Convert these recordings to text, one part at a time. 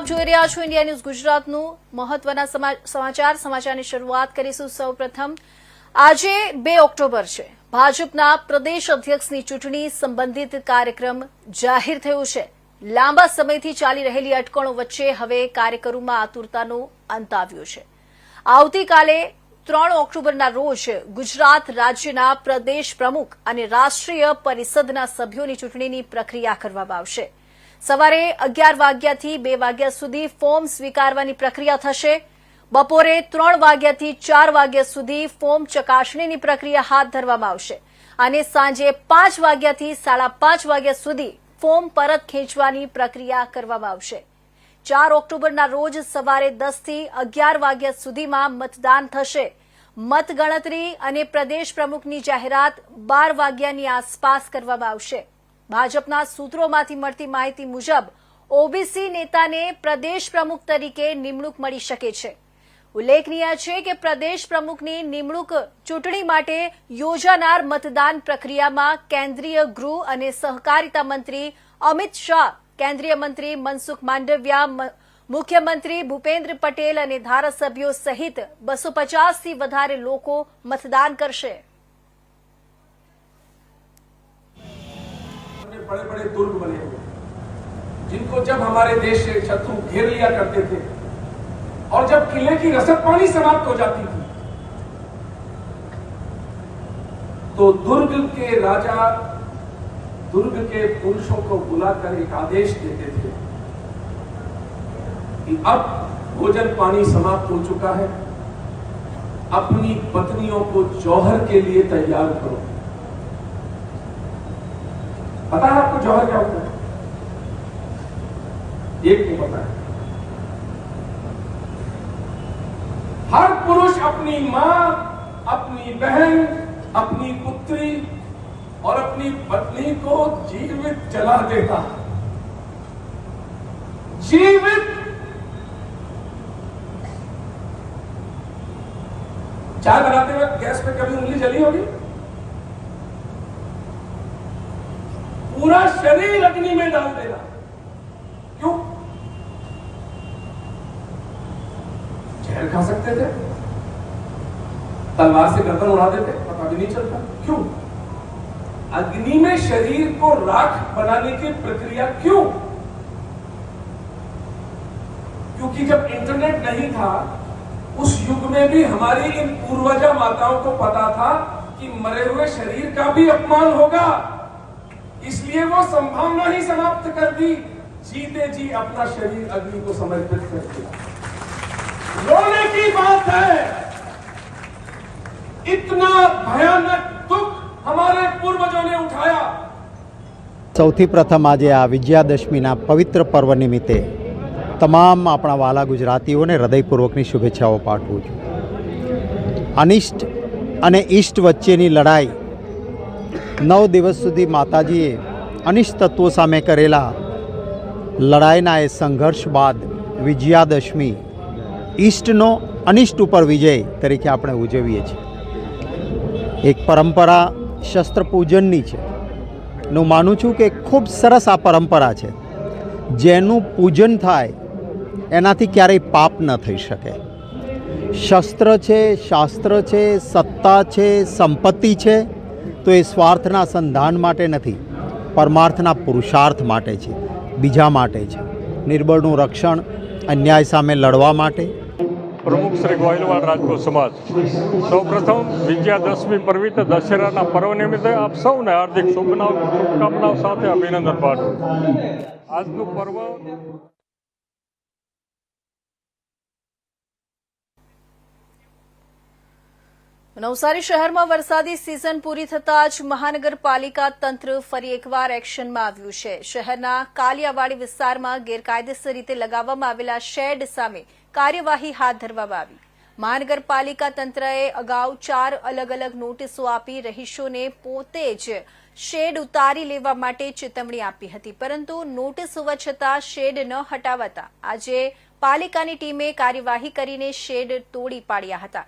આપ જોઈ રહ્યા છો ઇન્ડિયા ન્યૂઝ ગુજરાતનું મહત્વના સમાચારની શરૂઆત કરીશું। સૌપ્રથમ આજે 2 ઓક્ટોબર છે। ભાજપના પ્રદેશ અધ્યક્ષની ચૂંટણી સંબંધિત કાર્યક્રમ જાહેર થયો છે। લાંબા સમયથી ચાલી રહેલી અટકળો વચ્ચે હવે કાર્યકરોમાં આતુરતાનો અંત આવ્યો છે। આવતીકાલે 3 ઓક્ટોબરના રોજ ગુજરાત રાજ્યના પ્રદેશ પ્રમુખ અને રાષ્ટ્રીય પરિષદના સભ્યોની ચૂંટણીની પ્રક્રિયા કરવામાં આવશે। સવારે 11 વાગ્યાથી 2 વાગ્યા સુધી ફોર્મ સ્વીકારવાની પ્રક્રિયા થશે। બપોરે 3 વાગ્યાથી 4 વાગ્યા સુધી ફોર્મ ચકાસણીની પ્રક્રિયા હાથ ધરવામાં આવશે અને સાંજે 5 વાગ્યાથી 5:30 વાગ્યા સુધી ફોર્મ પરત ખેંચવાની પ્રક્રિયા કરવામાં આવશે। 4 ઓક્ટોબરના રોજ સવારે 10 થી 11 વાગ્યા સુધીમાં મતદાન થશે। મતગણતરી અને પ્રદેશ પ્રમુખની જાહેરાત 12 વાગ્યાની આસપાસ કરવામાં આવશે। ભાજપના સૂત્રોમાંથી મળતી માહિતી મુજબ ઓબીસી નેતાને પ્રદેશ પ્રમુખ તરીકે નિમણૂક મળી શકે છે। ઉલ્લેખનીય છે કે પ્રદેશ પ્રમુખની નિમણૂક ચૂંટણી માટે યોજાનાર મતદાન પ્રક્રિયામાં કેન્દ્રીય ગૃહ અને સહકારિતા મંત્રી અમિત શાહ, કેન્દ્રીય મંત્રી મનસુખ માંડવિયા, મુખ્યમંત્રી ભૂપેન્દ્ર પટેલ અને ધારાસભ્યો સહિત 250થી વધારે લોકો મતદાન કરશે। बड़े बड़े दुर्ग बने हुए जिनको जब हमारे देश से शत्रु घेर लिया करते थे और जब किले की रसद पानी समाप्त हो जाती थी तो दुर्ग के राजा दुर्ग के पुरुषों को बुलाकर एक आदेश देते थे कि अब भोजन पानी समाप्त हो चुका है, अपनी पत्नियों को जौहर के लिए तैयार करो। पता है आपको जौहर क्या होता है? एक को पता है। हर पुरुष अपनी मां, अपनी बहन, अपनी पुत्री और अपनी पत्नी को जीवित जला देता है। जीवित। चाय बनाते वक्त गैस पे कभी उंगली जली होगी? पूरा शरीर अग्नि में डाल देना। क्यों? जहर खा सकते थे, तलवार से गर्दन उड़ा देते, पता भी नहीं चलता। क्यों? अग्नि में शरीर को राख बनाने की प्रक्रिया क्यों? क्योंकि जब इंटरनेट नहीं था उस युग में भी हमारी इन पूर्वजा माताओं को पता था कि मरे हुए शरीर का भी अपमान होगा, इसलिए वो संभावना ही समाप्त कर दी। जीते जी अपना शरीर अग्नि को समर्पित कर दिया। रोने की बात है, इतना भयानक दुख हमारे पूर्वजों ने उठाया। સૌથી પ્રથમ આજે આ વિજયાદશમીના પવિત્ર પર્વ નિમિત્તે તમામ આપણા વાલા ગુજરાતીઓને હૃદયપૂર્વકની શુભેચ્છાઓ પાઠવું છું। અનિષ્ટ અને ઇષ્ટ વચ્ચેની લડાઈ 9 દિવસ સુધી માતાજીએ અનિષ્ટ તત્વો સામે કરેલા લડાઈના એ સંઘર્ષ બાદ વિજયાદશમી ઇષ્ટનો અનિષ્ટ ઉપર વિજય તરીકે આપણે ઉજવીએ છીએ। એક પરંપરા શસ્ત્ર પૂજનની છે। હું માનું છું કે ખૂબ સરસ આ પરંપરા છે। જેનું પૂજન થાય એનાથી ક્યારેય પાપ ન થઈ શકે। શસ્ત્ર છે, શાસ્ત્ર છે, સત્તા છે, સંપત્તિ છે તો એ સ્વાર્થના સંધાન માટે નથી, પરમાર્થના પુરુષાર્થ માટે છે, બીજા માટે છે। નિર્બળનું રક્ષણ, અન્યાય સામે લડવા માટે। પ્રમુખ શ્રી ગોહિલવાડ રાજપૂત સમાજ સૌપ્રથમ વિજયાદશમી પવિત્ર દશેરાના પર્વ નિમિત્તે આપ સૌને હાર્દિક શુભકામનાઓ સાથે અભિનંદન પાઠવું। આજનું પર્વ નવસારી શહેરમાં વરસાદી સિઝન પૂરી થતાં જ મહાનગરપાલિકા તંત્ર ફરી એકવાર એક્શનમાં આવ્યું છે। શહેરના કાલિયાવાડી વિસ્તારમાં ગેરકાયદેસર રીતે લગાવવામાં આવેલા શેડ સામે કાર્યવાહી હાથ ધરવામાં આવી। મહાનગરપાલિકા તંત્રએ અગાઉ 4 અલગ અલગ નોટિસો આપી રહીશોને પોતે જ શેડ ઉતારી લેવા માટે ચેતવણી આપી હતી, પરંતુ નોટિસ હોવા છતાં શેડ ન હટાવાતા આજે પાલિકાની ટીમે કાર્યવાહી કરીને શેડ તોડી પાડ્યા હતા।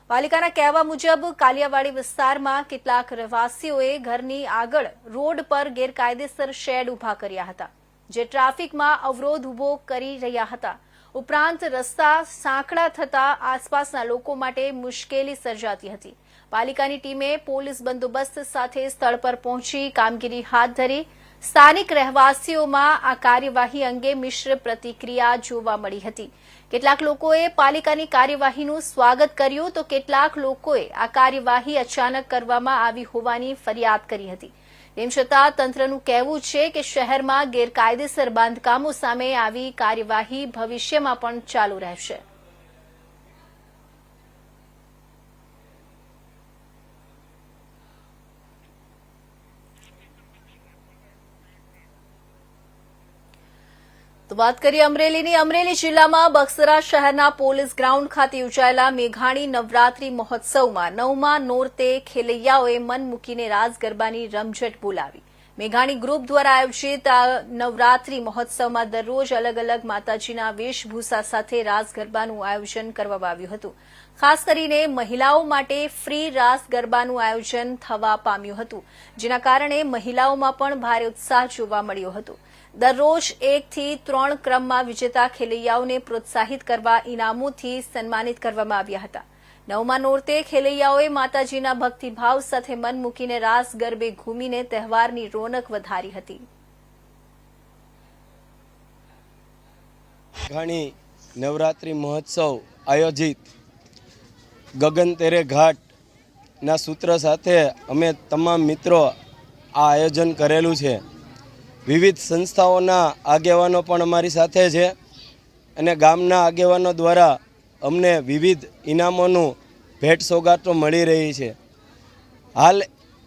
પાલિકાના કહેવા મુજબ કાલિયાવાડી વિસ્તારમાં કેટલાક રહેવાસીઓએ ઘરની આગળ રોડ પર ગેરકાયદેસર શેડ ઉભા કર્યા હતા। જે ટ્રાફિકમાં અવરોધ ઊભો કરી રહ્યા હતા. ઉપરાંત રસ્તા સાંકડા થતા આસપાસના લોકો માટે મુશ્કેલી સર્જાતી હતી. પાલિકાની ટીમે પોલીસ બંદોબસ્ત સાથે સ્થળ પર પહોંચી કામગીરી હાથ ધરી. સ્થાનિક રહેવાસીઓમાં આ કાર્યવાહી અંગે મિશ્ર પ્રતિક્રિયા જોવા મળી હતી. કેટલાક લોકોએ પાલિકાની કાર્યવાહીનું સ્વાગત કર્યું તો કેટલાક લોકોએ આ કાર્યવાહી અચાનક કરવામાં આવી હોવાની ફરિયાદ કરી હતી. તેમ છતાં તંત્રનું કહેવું છે કે શહેરમાં ગેરકાયદેસર બાંધકામો સામે આવી કાર્યવાહી ભવિષ્યમાં પણ ચાલુ રહેશે. તો વાત કરીએ અમરેલીની. અમરેલી જિલ્લામાં બગસરા શહેરના પોલીસ ગ્રાઉન્ડ ખાતે યોજાયેલા મેઘાણી નવરાત્રી મહોત્સવમાં 9મા નોરતે ખેલૈયાઓએ મન મૂકીને રાસ ગરબાની રમઝટ બોલાવી. મેઘાણી ગ્રુપ દ્વારા આયોજિત આ નવરાત્રી મહોત્સવમાં દરરોજ અલગ અલગ માતાજીના વેશભૂષા સાથે રાસ ગરબાનું આયોજન કરવામાં આવ્યું હતું. ખાસ કરીને મહિલાઓ માટે ફ્રી રાસ ગરબાનું આયોજન થવા પામ્યું હતું, જેના કારણે મહિલાઓમાં પણ ભારે ઉત્સાહ જોવા મળ્યો હતો. દરરોજ 1 થી 3 ક્રમમાં વિજેતા ખેલૈયાઓને પ્રોત્સાહિત કરવા ઇનામોથી સન્માનિત કરવામાં આવ્યા હતા. 9મા નોરતે ખેલૈયાઓએ માતાજીના ભક્તિભાવ સાથે મન મૂકીને રાસ ગરબે ઘૂમીને તહેવારની રોનક વધારી હતી. ઘણી નવરાત્રી મહોત્સવ આયોજિત ગગન તેરે ઘાટના સૂત્ર સાથે અમે તમામ મિત્રો આ આયોજન કરેલું છે. વિવિધ સંસ્થાઓના આગેવાનો પણ અમારી સાથે છે અને ગામના આગેવાનો દ્વારા અમને વિવિધ ઇનામોનું ભેટ સોગાતો મળી રહી છે. હાલ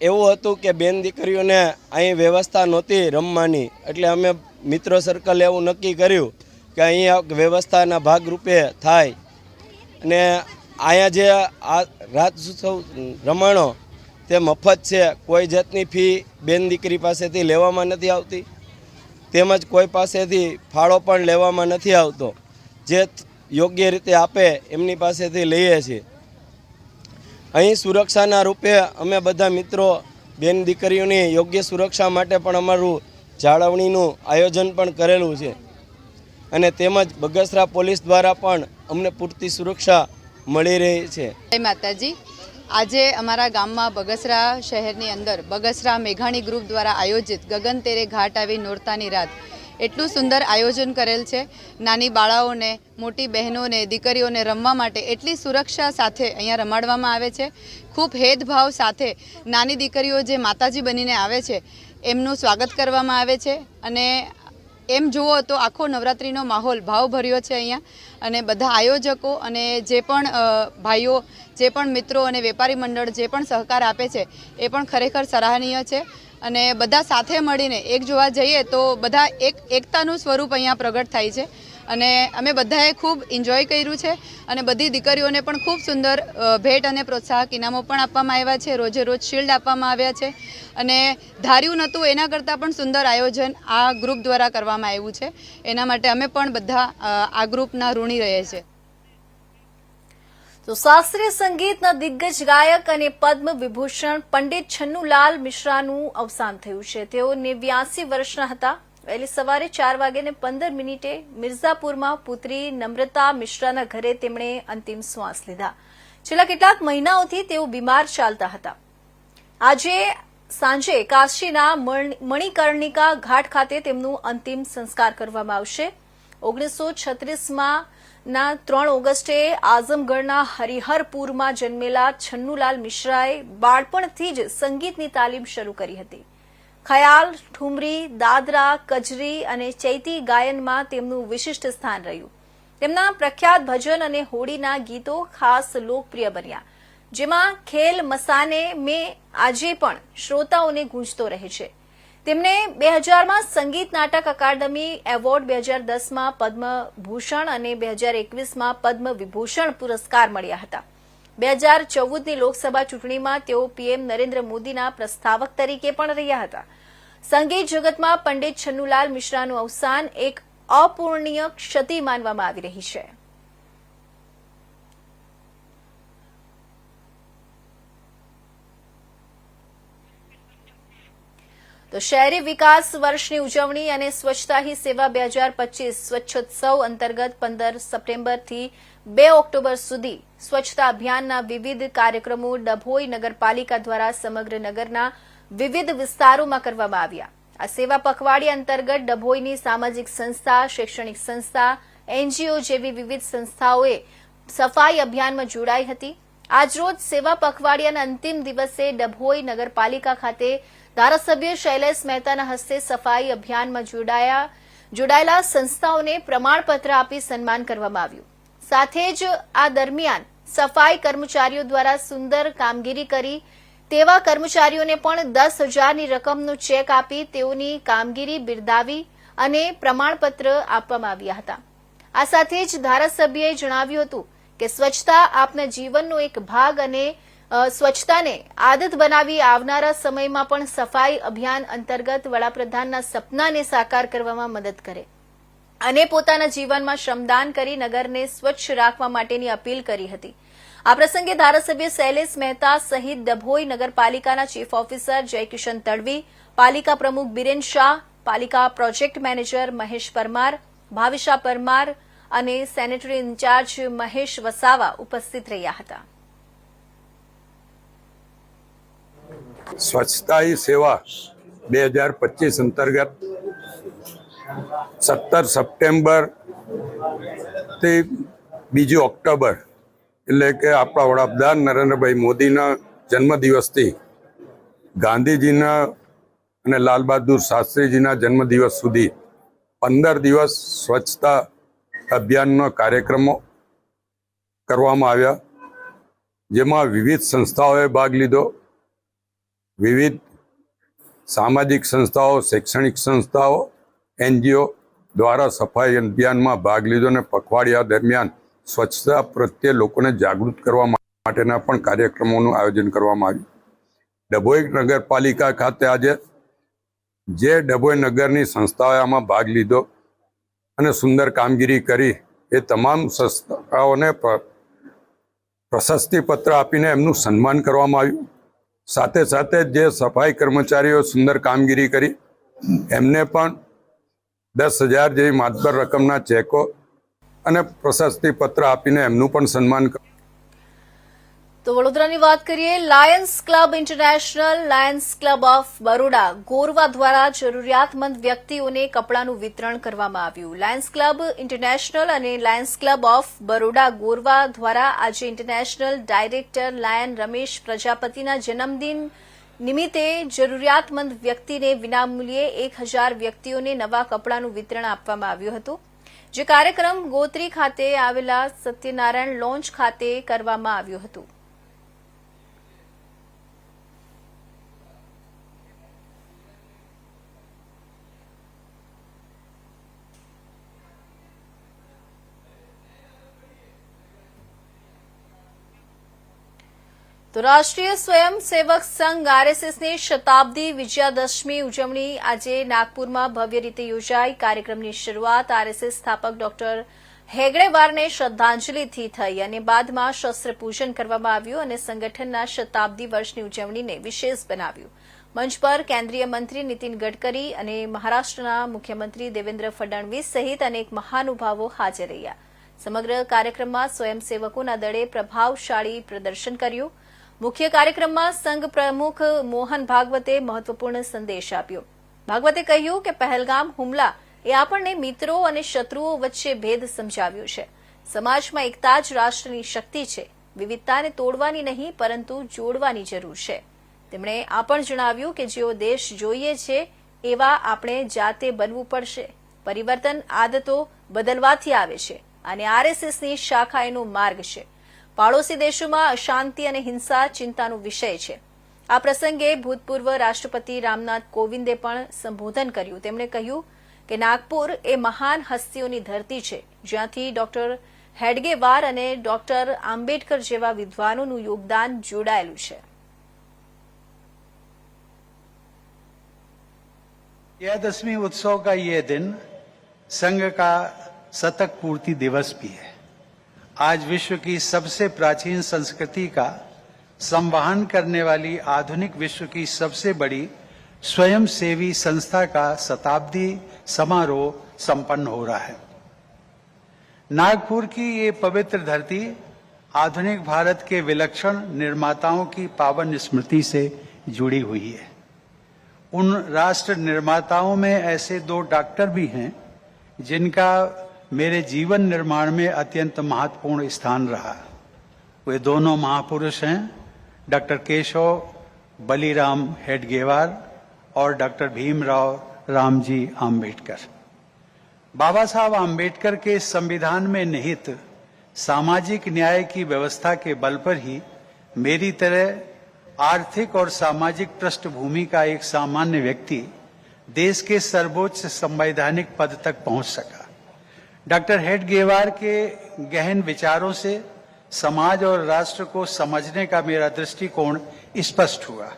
એવું હતું કે બેન દીકરીઓને અહીં વ્યવસ્થા નહોતી રમવાની, એટલે અમે મિત્રો સર્કલ એવું નક્કી કર્યું કે અહીંયા વ્યવસ્થાના ભાગરૂપે થાય અને અહીંયા જે આ રાસોત્સવ રમાણો તે મફત છે. કોઈ જાતની ફી બેન દીકરી પાસેથી લેવામાં નથી આવતી, તેમજ કોઈ પાસેથી ફાળો પણ લેવામાં નથી આવતો. જે યોગ્ય રીતે આપે એમની પાસેથી લઈએ છીએ. અહીં સુરક્ષાના રૂપે અમે બધા મિત્રો બેન દીકરીઓની યોગ્ય સુરક્ષા માટે પણ અમારું જાળવણીનું આયોજન પણ કરેલું છે અને તેમજ બગસરા પોલીસ દ્વારા પણ અમને પૂરતી સુરક્ષા મળી રહી છે. જય માતાજી. આજે અમારા ગામમાં બગસરા શહેરની અંદર બગસરા મેઘાણી ગ્રુપ દ્વારા આયોજિત ગગન તેરે ઘાટ આવી નોરતાની રાત એટલું સુંદર આયોજન કરેલ છે. નાની બાળાઓને, મોટી બહેનોને, દીકરીઓને રમવા માટે એટલી સુરક્ષા સાથે અહીંયા રમાડવામાં આવે છે. ખૂબ હેદભાવ સાથે નાની દીકરીઓ જે માતાજી બનીને આવે છે એમનું સ્વાગત કરવામાં આવે છે અને એમ જુઓ તો આખો નવરાત્રિનો માહોલ ભાવભર્યો છે અહીંયા. અને બધા આયોજકો અને જે પણ ભાઈઓ, જે પણ મિત્રો અને વેપારી મંડળ જે પણ સહકાર આપે છે એ પણ ખરેખર સરાહનીય છે. અને બધા સાથે મળીને એક જોવા જઈએ તો બધા એકતાનું સ્વરૂપ અહીંયા પ્રગટ થાય છે અને અમે બધાએ ખૂબ એન્જોય કર્યું છે અને બધી દીકરીઓને પણ ખૂબ સુંદર ભેટ અને પ્રોત્સાહક ઇનામો પણ આપવામાં આવ્યા છે. રોજે રોજ શિલ્ડ આપવામાં આવ્યા છે અને ધાર્યું નહોતું એના કરતાં પણ સુંદર આયોજન આ ગ્રુપ દ્વારા કરવામાં આવ્યું છે. એના માટે અમે પણ બધા આ ગ્રુપના ઋણી રહીએ છીએ. તો શાસ્ત્રીય સંગીતના દિગ્ગજ ગાયક અને પદ્મ વિભૂષણ પંડિત છન્નુલાલ મિશ્રાનું અવસાન થયું છે. તેઓ 89 વર્ષના હતા. વહેલી સવારે 4:15 મિર્ઝાપુરમાં પુત્રી નમ્રતા મિશ્રાના ઘરે તેમણે અંતિમ શ્વાસ લીધા. છેલ્લા કેટલાક મહિનાઓથી તેઓ બીમાર ચાલતા હતા. આજે સાંજે કાશીના મણિકર્ણિકા ઘાટ ખાતે તેમનું અંતિમ સંસ્કાર કરવામાં આવશે. 1936માં 3 ઓગસ્ટે આઝમગઢના હરિહરપુરમાં જન્મેલા છન્નુલાલ મિશ્રાએ બાળપણથી જ સંગીતની તાલીમ શરૂ કરી હતી. ખ્યાલ, ઠુમરી, દાદરા, કજરી અને ચૈતી ગાયનમાં તેમનું વિશિષ્ટ સ્થાન રહ્યું. તેમના પ્રખ્યાત ભજન અને હોડીના ગીતો ખાસ લોકપ્રિય બન્યા, જેમાં ખેલ મસાને મેં આજે પણ શ્રોતાઓને ગૂંજતો રહે છે. તેમને 2000માં સંગીત નાટક અકાદમી એવોર્ડ, 2010માં પદ્મભૂષણ અને 2021માં પદ્મ વિભૂષણ પુરસ્કાર મળ્યા હતા. 2014ની લોકસભા ચૂંટણીમાં તેઓ પીએમ નરેન્દ્ર મોદીના પ્રસ્તાવક તરીકે પણ રહ્યા હતા. સંગીત જગતમાં પંડિત છન્નુલાલ મિશ્રાનું અવસાન એક અપૂરણીય ક્ષતિ માનવામાં આવી રહી છે. તો તો શહેરી વિકાસ વર્ષની ઉજવણી અને સ્વચ્છતા હી સેવા 2025 સ્વચ્છોત્સવ અંતર્ગત 15 સપ્ટેમ્બરથી 2 ઓક્ટોબર સુધી સ્વચ્છતા અભિયાનના વિવિધ કાર્યક્રમો ડભોઈ નગરપાલિકા દ્વારા સમગ્ર નગરના વિવિધ વિસ્તારોમાં કરવામાં આવ્યા. આ સેવા પખવાડિયા અંતર્ગત ડભોઈની સામાજિક સંસ્થા, શૈક્ષણિક સંસ્થા, એનજીઓ જેવી વિવિધ સંસ્થાઓએ સફાઈ અભિયાનમાં જોડાઈ હતી. આજરોજ સેવા પખવાડિયાના અંતિમ દિવસે ડભોઈ નગરપાલિકા ખાતે ધારાસભ્ય શૈલેષ મહેતાના હસ્તે સફાઈ અભિયાનમાં જોડાયેલા સંસ્થાઓને પ્રમાણપત્ર આપી સન્માન કરવામાં આવ્યું. સાથે જ આ દરમિયાન સફાઈ કર્મચારીઓ દ્વારા સુંદર કામગીરી કરી તેવા કર્મચારીઓને પણ 10,000ની રકમનો ચેક આપી તેઓની કામગીરી બિરદાવી અને પ્રમાણપત્ર આપવામાં આવ્યા હતા. આ સાથે જ ધારાસભ્યએ જણાવ્યું હતું કે સ્વચ્છતા આપના જીવનનો એક ભાગ અને સ્વચ્છતાને આદત બનાવી આવનારા સમયમાં પણ સફાઈ અભિયાન અંતર્ગત વડાપ્રધાનના સપનાને સાકાર કરવામાં મદદ કરે અને પોતાના જીવનમાં શ્રમદાન કરી નગરને સ્વચ્છ રાખવા માટેની અપીલ કરી હતી. આ પ્રસંગે ધારાસભ્ય શૈલેષ મહેતા સહિત ડભોઈ નગરપાલિકાના ચીફ ઓફિસર જયકિશન તડવી, પાલિકા પ્રમુખ બિરેન શાહ, પાલિકા પ્રોજેક્ટ મેનેજર મહેશ પરમાર, ભાવિશા પરમાર અને સેનેટરી ઇન્ચાર્જ મહેશ વસાવા ઉપસ્થિત રહ્યા હતા. સ્વચ્છતા હી સેવા 2025 અંતર્ગત 17 સપ્ટેમ્બર થી 2 ઓક્ટોબર એટલે કે આપણા વડાપ્રધાન નરેન્દ્રભાઈ મોદીના જન્મદિવસથી ગાંધીજીના અને લાલ બહાદુર શાસ્ત્રીજીના જન્મદિવસ સુધી 15 દિવસ સ્વચ્છતા અભિયાનના કાર્યક્રમો કરવામાં આવ્યા, જેમાં વિવિધ સંસ્થાઓએ ભાગ લીધો. વિવિધ સામાજિક સંસ્થાઓ, શૈક્ષણિક સંસ્થાઓ, એનજીઓ દ્વારા સફાઈ અભિયાનમાં ભાગ લીધો અને પખવાડિયા દરમિયાન સ્વચ્છતા પ્રત્યે લોકોને જાગૃત કરવા માટેના પણ કાર્યક્રમોનું આયોજન કરવામાં આવ્યું. ડભોઈ નગરપાલિકા ખાતે આજે જે ડભોઈ નગરની સંસ્થાઓએ આમાં ભાગ લીધો અને સુંદર કામગીરી કરી એ તમામ સંસ્થાઓને પ્રશસ્તિપત્ર આપીને એમનું સન્માન કરવામાં આવ્યું. સાથે સાથે જે સફાઈ કર્મચારીઓ સુંદર કામગીરી કરી એમને પણ 10,000 જેવી માતબર રકમના ચેકો અને પ્રશસ્તિપત્ર આપીને એમનું પણ સન્માન કર્યું. તો વડોદરાની વાત કરીએ. Lions club international, Lions club of Baroda Gorwa દ્વારા જરૂરિયાતમંદ વ્યક્તિઓને કપડાનું વિતરણ કરવામાં આવ્યું. લાયન્સ ક્લબ ઇન્ટરનેશનલ અને Lions club of Baroda Gorwa દ્વારા આજે ઇન્ટરનેશનલ ડાયરેક્ટર લાયન રમેશ પ્રજાપતિના જન્મદિન નિમિત્તે જરૂરિયાતમંદ વ્યક્તિને વિનામૂલ્યે 1,000 વ્યક્તિઓને નવા કપડાનું વિતરણ આપવામાં આવ્યું હતું. જે કાર્યક્રમ ગોત્રી ખાતે આવેલા સત્યનારાયણ લોન્જ ખાતે કરવામાં આવ્યું હતું. તો રાષ્ટ્રીય સ્વયંસેવક સંઘ આરએસએસની શતાબ્દી વિજયાદશમી ઉજવણી આજે નાગપુરમાં ભવ્ય રીતે યોજાઈ. કાર્યક્રમની શરૂઆત આરએસએસ સ્થાપક ડોક્ટર હેગડેવારને શ્રદ્ધાંજલિથી થઈ અને બાદમાં શસ્ત્રપૂજન કરવામાં આવ્યું અને સંગઠનના શતાબ્દી વર્ષની ઉજવણીને વિશેષ બનાવ્યું. મંચ પર કેન્દ્રીય મંત્રી નીતિન ગડકરી અને મહારાષ્ટ્રના મુખ્યમંત્રી દેવેન્દ્ર ફડણવીસ સહિત અનેક મહાનુભાવો હાજર રહ્યા. સમગ્ર કાર્યક્રમમાં સ્વયંસેવકોના દળે પ્રભાવશાળી પ્રદર્શન કર્યું. મુખ્ય કાર્યક્રમમાં સંઘ પ્રમુખ મોહન ભાગવતે મહત્વપૂર્ણ સંદેશ આપ્યો. ભાગવતે કહ્યું કે પહેલગામ હુમલા એ આપણને મિત્રો અને શત્રુઓ વચ્ચે ભેદ સમજાવ્યો છે. સમાજમાં એકતા જ રાષ્ટ્રની શક્તિ છે. વિવિધતાને તોડવાની નહીં પરંતુ જોડવાની જરૂર છે. તેમણે આ પણ જણાવ્યું કે જેવો દેશ જોઈએ છે એવા આપણે જાતે બનવું પડશે. પરિવર્તન આદતો બદલવાથી આવે છે અને આરએસએસની શાખા એનો માર્ગ છે. પાડોશી દેશોમાં અશાંતિ અને હિંસા ચિંતાનો વિષય છે. આ પ્રસંગે ભૂતપૂર્વ રાષ્ટ્રપતિ રામનાથ કોવિંદે પણ સંબોધન કર્યું. તેમણે કહ્યું કે નાગપુર એ મહાન હસ્તીઓની ધરતી છે જ્યાંથી ડોક્ટર હેડગેવાર અને ડોક્ટર આંબેડકર જેવા વિદ્વાનોનું યોગદાન જોડાયેલું છે. विजयादशमी उत्सव का ये दिन संघ का शतक पूर्ति दिवस भी है. आज विश्व की सबसे प्राचीन संस्कृति का संवहन करने वाली आधुनिक विश्व की सबसे बड़ी स्वयंसेवी संस्था का शताब्दी समारोह संपन्न हो रहा है। नागपुर की ये पवित्र धरती आधुनिक भारत के विलक्षण निर्माताओं की पावन स्मृति से जुड़ी हुई है। उन राष्ट्र निर्माताओं में ऐसे 2 डॉक्टर भी हैं जिनका मेरे जीवन निर्माण में अत्यंत महत्वपूर्ण स्थान रहा। वे दोनों महापुरुष हैं डॉक्टर केशव बलिराम हेडगेवार और डॉक्टर भीमराव रामजी आम्बेडकर। बाबा साहब आम्बेडकर के संविधान में निहित सामाजिक न्याय की व्यवस्था के बल पर ही मेरी तरह आर्थिक और सामाजिक पृष्ठभूमि का एक सामान्य व्यक्ति देश के सर्वोच्च संवैधानिक पद तक पहुंच सका। डॉक्टर हेडगेवार के गहन विचारों से समाज और राष्ट्र को समझने का मेरा दृष्टिकोण स्पष्ट हुआ।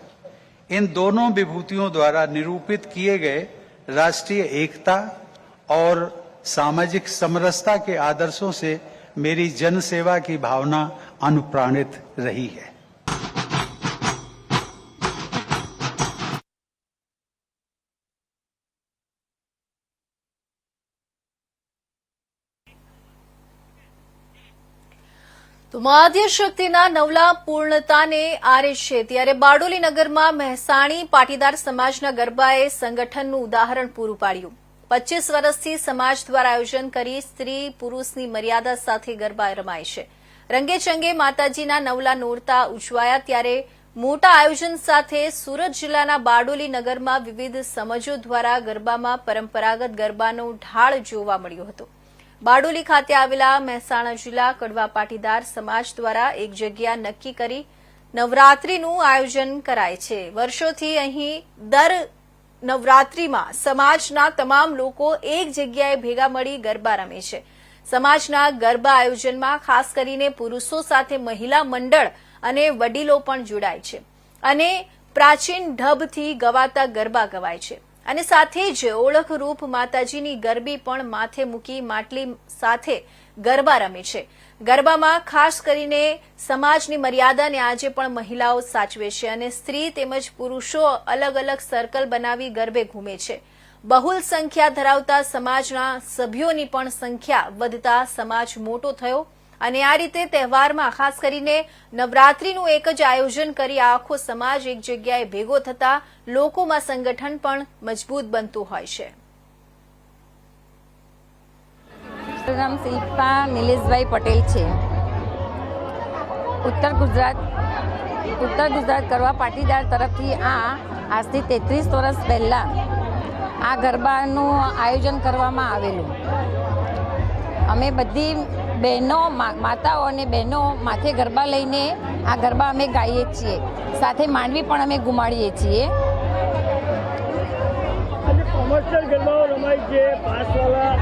इन दोनों विभूतियों द्वारा निरूपित किए गए राष्ट्रीय एकता और सामाजिक समरसता के आदर्शों से मेरी जन सेवा की भावना अनुप्राणित रही है। તો મહાધ્ય શક્તિના નવલા પૂર્ણતાને આરે છે ત્યારે બારડોલી નગરમાં મહેસાણી પાટીદાર સમાજના ગરબાએ સંગઠનનું ઉદાહરણ પૂરું પાડ્યું। 25 વર્ષથી સમાજ દ્વારા આયોજન કરી સ્ત્રી પુરુષની મર્યાદા સાથે ગરબા રમાય છે। રંગેચંગે માતાજીના નવલા નોરતા ઉજવાયા ત્યારે મોટા આયોજન સાથે સુરત જિલ્લાના બારડોલી નગરમાં વિવિધ સમાજો દ્વારા ગરબામાં પરંપરાગત ગરબાનો ઢાળ જોવા મળ્યો હતો। બારડોલી ખાતે આવેલા મહેસાણા જિલ્લા કડવા પાટીદાર સમાજ દ્વારા એક જગ્યા નક્કી કરી નવરાત્રીનું આયોજન કરાય છે। વર્ષોથી અહીં દર નવરાત્રીમાં સમાજના તમામ લોકો એક જગ્યાએ ભેગા મળી ગરબા રમે છે। સમાજના ગરબા આયોજનમાં ખાસ કરીને પુરુષો સાથે મહિલા મંડળ અને વડીલો પણ જોડાય છે અને પ્રાચીન ઢબથી ગવાતા ગરબા ગવાય છે અને સાથે જ ઓળખરૂપ માતાજીની ગરબી પણ માથે મૂકી માટલી સાથે ગરબા રમે છે। ગરબામાં ખાસ કરીને સમાજની મર્યાદાને આજે પણ મહિલાઓ સાચવે છે અને સ્ત્રી તેમજ પુરુષો અલગ અલગ સર્કલ બનાવી ગરબે ઘૂમે છે। બહુલ સંખ્યા ધરાવતા સમાજના સભ્યોની પણ સંખ્યા વધતા સમાજ મોટો થયો અને આ રીતે તહેવારમાં ખાસ કરીને નવરાત્રીનું એક જ આયોજન કરી આખો સમાજ એક જગ્યાએ ભેગો થતા લોકોમાં સંગઠન પણ મજબૂત બનતું હોય છે। નામ શિલ્પા નિલેશભાઈ પટેલ છે। ઉત્તર ગુજરાત કરવા પાટીદાર તરફથી આજથી 33 વર્ષ પહેલાં આ ગરબાનું આયોજન કરવામાં આવેલું। અમે બધી બહેનો માતાઓ અને બહેનો માથે ગરબા લઈને આ ગરબા અમે ગાઈએ છીએ, સાથે માંડવી પણ અમે ઘુમાડીએ છીએ। કોમર્શિયલ ગરબાઓ રમાય છે પાસવાળા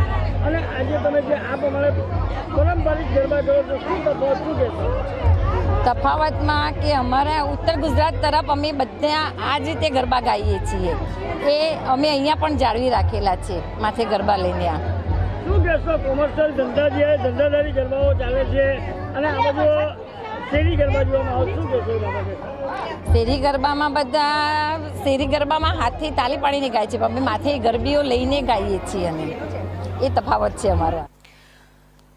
અને આજે તમે જે આ પ્રમાણે પારંપરિક ગરબા કરો છો શું તફાવત શું કહેશો? તફાવતમાં કે અમારા ઉત્તર ગુજરાત તરફ અમે બધા આ જ રીતે ગરબા ગાઈએ છીએ, એ અમે અહીંયા પણ જાળવી રાખેલા છે માથે ગરબા લઈને। શું કહેશો કોમર્શિયલ ધંધા જે ધંધાદારી ગરબાઓ ચાલે છે અને આ બધું શેરી ગરબા જોવામાં આવે શું કહેશો એ બાબતે? શેરી ગરબામાં હાથથી તાલી પાડીને ગાય છે, અમે માથે ગરબીઓ લઈને ગાઈએ છીએ અને એ તફાવત છે અમારો।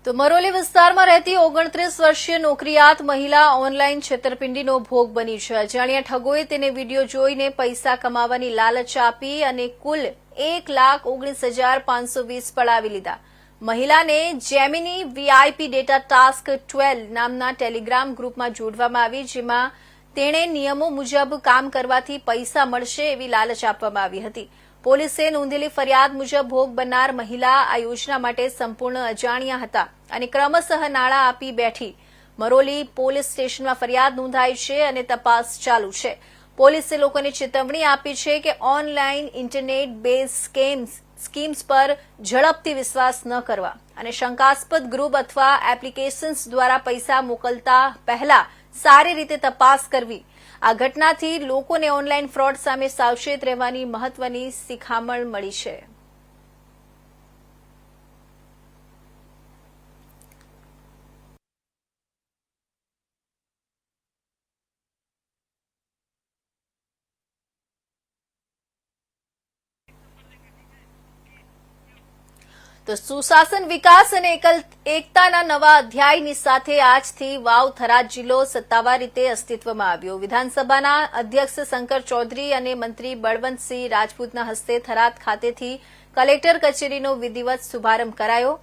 તો મરોલી વિસ્તારમાં રહેતી 29 વર્ષીય નોકરિયાત મહિલા ઓનલાઈન છેતરપિંડીનો ભોગ બની છે। અજાણ્યા ઠગોએ તેને વિડીયો જોઈને પૈસા કમાવાની લાલચ આપી અને કુલ 1,19,520 પડાવી લીધા। મહિલાને જેમિની વીઆઈપી ડેટા ટાસ્ક 12 નામના ટેલિગ્રામ ગ્રુપમાં જોડવામાં આવી, જેમાં તેણે નિયમો મુજબ કામ કરવાથી પૈસા મળશે એવી લાલચ આપવામાં આવી હતી। પોલીસે નોંધેલી ફરિયાદ મુજબ ભોગ બનનાર મહિલા આ યોજના માટે સંપૂર્ણ અજાણ્યા હતા અને ક્રમશઃ નાણાં આપી બેઠી। મરોલી પોલીસ સ્ટેશનમાં ફરિયાદ નોંધાઈ છે અને તપાસ ચાલુ છે। પોલીસે લોકોને ચેતવણી આપી છે કે ઓનલાઈન ઇન્ટરનેટ બેઝ સ્કીમ્સ પર ઝડપથી વિશ્વાસ ન કરવા અને શંકાસ્પદ ગ્રુપ અથવા એપ્લિકેશન્સ દ્વારા પૈસા મોકલતા પહેલા સારી રીતે તપાસ કરવી। આ ઘટનાથી લોકોને ઓનલાઈન ફ્રોડ સામે સાવચેત રહેવાની મહત્વની શિખામણ મળી છે। તો સુશાસન વિકાસ અને એકતાના નવા અધ્યાયની સાથે આજથી વાવ થરાદ જિલ્લો સત્તાવાર રીતે અસ્તિત્વમાં આવ્યો. વિધાનસભાના અધ્યક્ષ શંકર ચૌધરી અને મંત્રી બળવંતસિંહ રાજપૂતના હસ્તે થરાદ ખાતેથી કલેક્ટર કચેરીનો વિધિવત શુભારંભ કરાયો.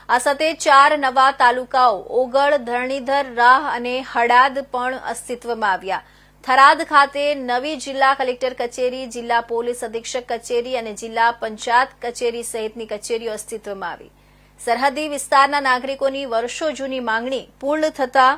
આ સાથે 4 નવા તાલુકાઓ ઓગળ, ધરણીધર, રાહ અને હડાદ પણ અસ્તિત્વમાં આવ્યા. થરાદ ખાતે નવી જિલ્લા કલેક્ટર કચેરી, જિલ્લા પોલીસ અધિક્ષક કચેરી અને જિલ્લા પંચાયત કચેરી સહિતની કચેરીઓ અસ્તિત્વમાં આવી. સરહદી વિસ્તારના નાગરિકોની વર્ષો જૂની માંગણી પૂર્ણ થતા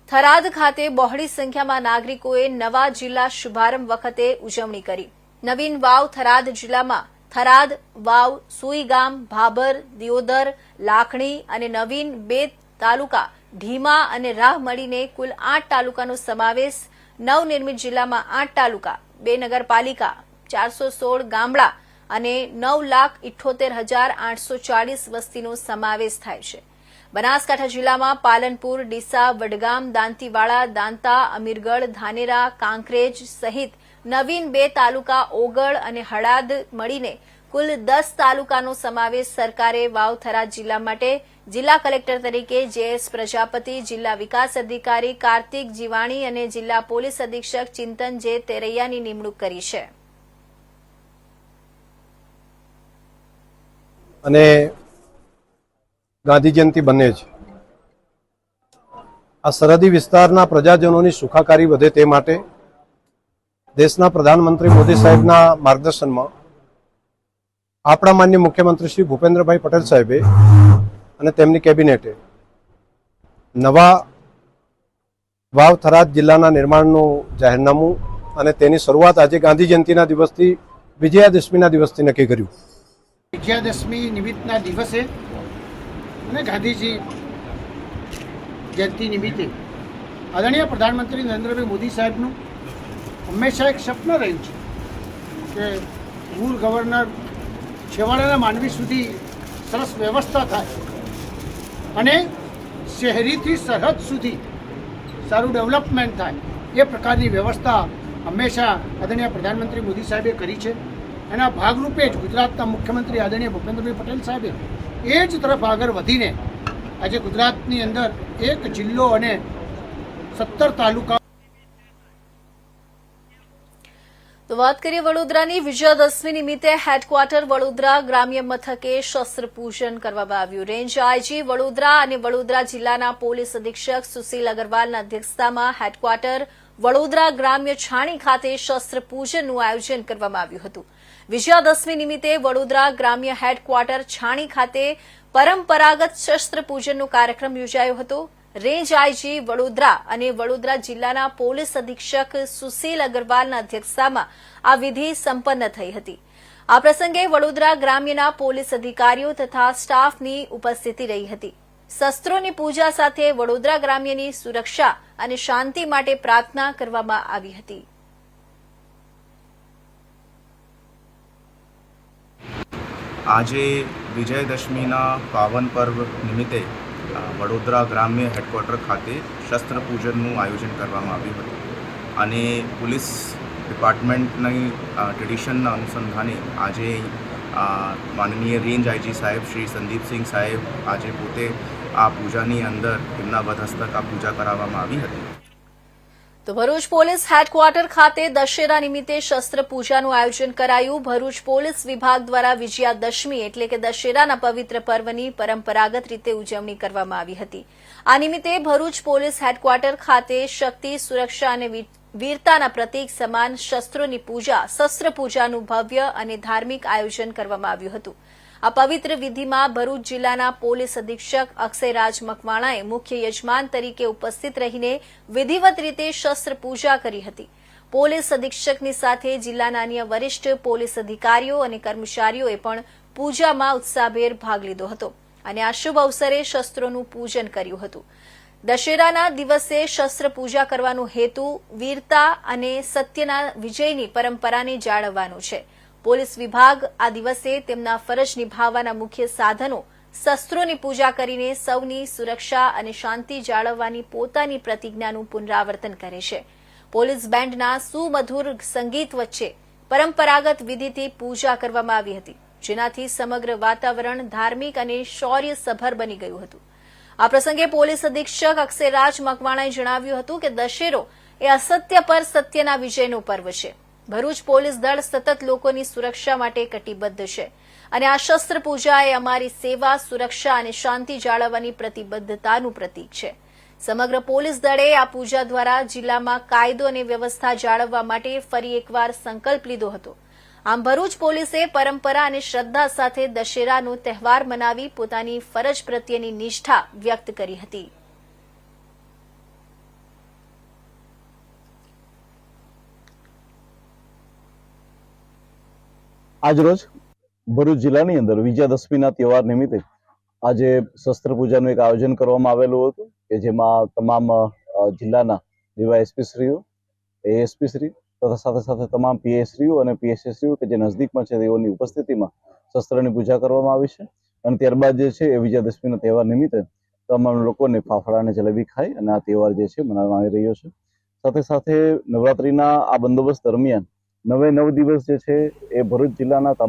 થરાદ ખાતે બહોળી સંખ્યામાં નાગરિકોએ નવા જિલ્લા શુભારંભ વખતે ઉજવણી કરી. નવીન વાવ થરાદ જિલ્લામાં થરાદ, વાવ, સુઈગામ, ભાભર, દિયોદર, લાખણી અને નવીન 2 તાલુકા ઢીમા અને રાહ મળીને કુલ 8 તાલુકાનો સમાવેશ. નવનિર્મિત જિલ્લામાં 8 તાલુકા, 2 નગરપાલિકા, 416 ગામડા અને 9,78,840 વસ્તીનો સમાવેશ થાય છે. બનાસકાંઠા જિલ્લામાં પાલનપુર, ડીસા, વડગામ, દાંતીવાડા, દાંતા, અમીરગઢ, ધાનેરા, કાંકરેજ સહિત નવીન 2 તાલુકા ઓગળ અને હળાદ મળીને કુલ 10 તાલુકાનો સમાવેશ સરકારે વાવ થરાદ જિલ્લા માટે જિલ્લા કલેક્ટર તરીકે જે.એસ. પ્રજાપતિ, જિલ્લા વિકાસ અધિકારી કાર્તિક જીવાણી અને જિલ્લા પોલીસ અધિક્ષક ચિંતન જે. તેરૈયાની નિમણૂક કરી છે. અને ગાંધી જયંતિ બને છે. આ સરહદી વિસ્તારના પ્રજાજનોની સુખાકારી વધે તે માટે દેશના પ્રધાનમંત્રી મોદી સાહેબના માર્ગદર્શનમાં આપણા માનનીય મુખ્યમંત્રી શ્રી ભૂપેન્દ્રભાઈ પટેલ સાહેબે અને તેમની કેબિનેટે નવા વાવ થરાદ જિલ્લાના નિર્માણનું જાહેરનામું અને તેની શરૂઆત આજે ગાંધી જયંતિના દિવસથી વિજયાદશમીના દિવસથી નક્કી કર્યું. વિજયાદશમી નિમિત્તના દિવસે અને ગાંધીજી જયંતિ નિમિત્તે આદરણીય પ્રધાનમંત્રી નરેન્દ્રભાઈ મોદી સાહેબનું હંમેશા એક સ્વપ્ન રહ્યું છે કે રૂરલ ગવર્નર છેવાડાના માનવી સુધી સરસ વ્યવસ્થા થાય અને શહેરીથી સરહદ સુધી સારું ડેવલપમેન્ટ થાય. એ પ્રકારની વ્યવસ્થા હંમેશા આદરણીય પ્રધાનમંત્રી મોદી સાહેબે કરી છે. એના ભાગરૂપે જ ગુજરાતના મુખ્યમંત્રી આદરણીય ભૂપેન્દ્રભાઈ પટેલ સાહેબે એ જ તરફ આગળ વધીને આજે ગુજરાતની અંદર 1 જિલ્લો અને 17 તાલુકા. તો વાત કરીએ વડોદરાની. વિજયાદશમી નિમિત્તે હેડક્વાર્ટર વડોદરા ગ્રામ્ય મથકે શસ્ત્ર પૂજન કરવામાં આવ્યું. રેન્જ આઈજી વડોદરા અને વડોદરા જિલ્લાના પોલીસ અધિક્ષક સુશીલ અગ્રવાલના અધ્યક્ષતામાં હેડક્વાર્ટર વડોદરા ગ્રામ્ય છાણી ખાતે શસ્ત્ર પૂજનનું આયોજન કરવામાં આવ્યું હતું. વિજયાદશમી નિમિત્તે વડોદરા ગ્રામ્ય હેડક્વાર્ટર છાણી ખાતે પરંપરાગત શસ્ત્ર પૂજનનો કાર્યક્રમ યોજાયો હતો. રેન્જ આઈજી વડોદરા અને વડોદરા જિલ્લાના પોલીસ અધિક્ષક સુશીલ અગ્રવાલના અધ્યક્ષતામાં આ વિધિ સંપન્ન થઈ હતી. આ પ્રસંગે વડોદરા ગ્રામ્યના પોલીસ અધિકારીઓ તથા સ્ટાફની ઉપસ્થિતિ રહી હતી. શસ્ત્રોની પૂજા સાથે વડોદરા ગ્રામ્યની સુરક્ષા અને શાંતિ માટે પ્રાર્થના કરવામાં આવી હતી. આજે વિજયાદશમીના પાવન પર્વ નિમિત્તે વડોદરા ગ્રામ્ય હેડક્વાર્ટર ખાતે શસ્ત્ર પૂજનનું આયોજન કરવામાં આવ્યું હતું અને પોલીસ ડિપાર્ટમેન્ટની ટ્રેડિશનના અનુસંધાને આજે માનનીય રેન્જ આઈજી સાહેબ શ્રી સંદીપસિંહ સાહેબ આજે પોતે આ પૂજાની અંદર એમના વધહસ્તક આ પૂજા કરાવવામાં આવી હતી. તો ભરૂચ પોલીસ હેડક્વાર્ટર ખાતે દશેરા નિમિત્તે શસ્ત્ર પૂજાનું આયોજન કરાયું. ભરૂચ પોલીસ વિભાગ દ્વારા વિજયાદશમી એટલે કે દશેરાના પવિત્ર પર્વની પરંપરાગત રીતે ઉજવણી કરવામાં આવી હતી. આ નિમિત્તે ભરૂચ પોલીસ હેડક્વાર્ટર ખાતે શક્તિ, સુરક્ષા અને વીરતાના પ્રતીક સમાન શસ્ત્રોની પૂજા, શસ્ત્ર પૂજાનું ભવ્ય અને ધાર્મિક આયોજન કરવામાં આવ્યું હતું. આ પવિત્ર વિધિમાં ભરૂચ જિલ્લાના પોલીસ અધિક્ષક અક્ષયરાજ મકવાણાએ મુખ્ય યજમાન તરીકે ઉપસ્થિત રહીને વિધિવત રીતે શસ્ત્ર પૂજા કરી હતી. પોલીસ અધિક્ષકની સાથે જિલ્લાના અન્ય વરિષ્ઠ પોલીસ અધિકારીઓ અને કર્મચારીઓએ પણ પૂજામાં ઉત્સાહભેર ભાગ લીધો હતો અને આ શુભ અવસરે શસ્ત્રોનું પૂજન કર્યું હતું. દશેરાના દિવસે શસ્ત્ર પૂજા કરવાનો હેતુ વીરતા અને સત્યના વિજયની પરંપરાને જાળવવાનો છે. પોલીસ વિભાગ આ દિવસે તેમના ફરજ નિભાવવાના મુખ્ય સાધનો શસ્ત્રોની પૂજા કરીને સૌની સુરક્ષા અને શાંતિ જાળવવાની પોતાની પ્રતિજ્ઞાનું પુનરાવર્તન કરે છે. પોલીસ બેન્ડના સુમધુર સંગીત વચ્ચે પરંપરાગત વિધિથી પૂજા કરવામાં આવી હતી. જેનાથી સમગ્ર વાતાવરણ ધાર્મિક અને શૌર્યસભર બની ગયું હતું. આ પ્રસંગે પોલીસ અધિક્ષક અક્ષયરાજ મકવાણાએ જણાવ્યું હતું કે દશેરો એ અસત્ય પર સત્યના વિજયનું પર્વ છે. ભરૂચ પોલીસ દળ સતત લોકોની સુરક્ષા માટે કટિબદ્ધ છે અને આ શસ્ત્ર પૂજા એ અમારી સેવા, સુરક્ષા અને શાંતિ જાળવવાની પ્રતિબદ્ધતાનું પ્રતીક છે. સમગ્ર પોલીસ દળે આ પૂજા દ્વારા જિલ્લામાં કાયદો અને વ્યવસ્થા જાળવવા માટે ફરી એકવાર સંકલ્પ લીધો હતો. આમ ભરૂચ પોલીસે પરંપરા અને શ્રદ્ધા સાથે દશેરાનો તહેવાર મનાવી પોતાની ફરજ પ્રત્યેની નિષ્ઠા વ્યક્ત કરી હતી. આજરોજ ભરૂચ જિલ્લાની અંદર વિજયાદશમીના તહેવાર નિમિત્તે આજે શસ્ત્ર પૂજાનું એક આયોજન કરવામાં આવેલું હતું કે જેમાં તમામ જિલ્લાના ડીવાયએસપી શ્રીઓ, એએસપી શ્રી તથા સાથે સાથે તમામ પીએસશ્રીઓ અને પીએસએસશ્રીઓ કે જે નજદીકમાં છે તેઓની ઉપસ્થિતિમાં શસ્ત્રની પૂજા કરવામાં આવી છે. અને ત્યારબાદ જે છે એ વિજયાદશમીના તહેવાર નિમિત્તે તમામ લોકોને ફાફડા અને જલેબી ખાઈ અને આ તહેવાર જે છે મનાવવામાં આવી રહ્યો છે. સાથે સાથે નવરાત્રીના આ બંદોબસ્ત દરમિયાન 9 દિવસ જે છે એ ભરૂચ જિલ્લાના તમામ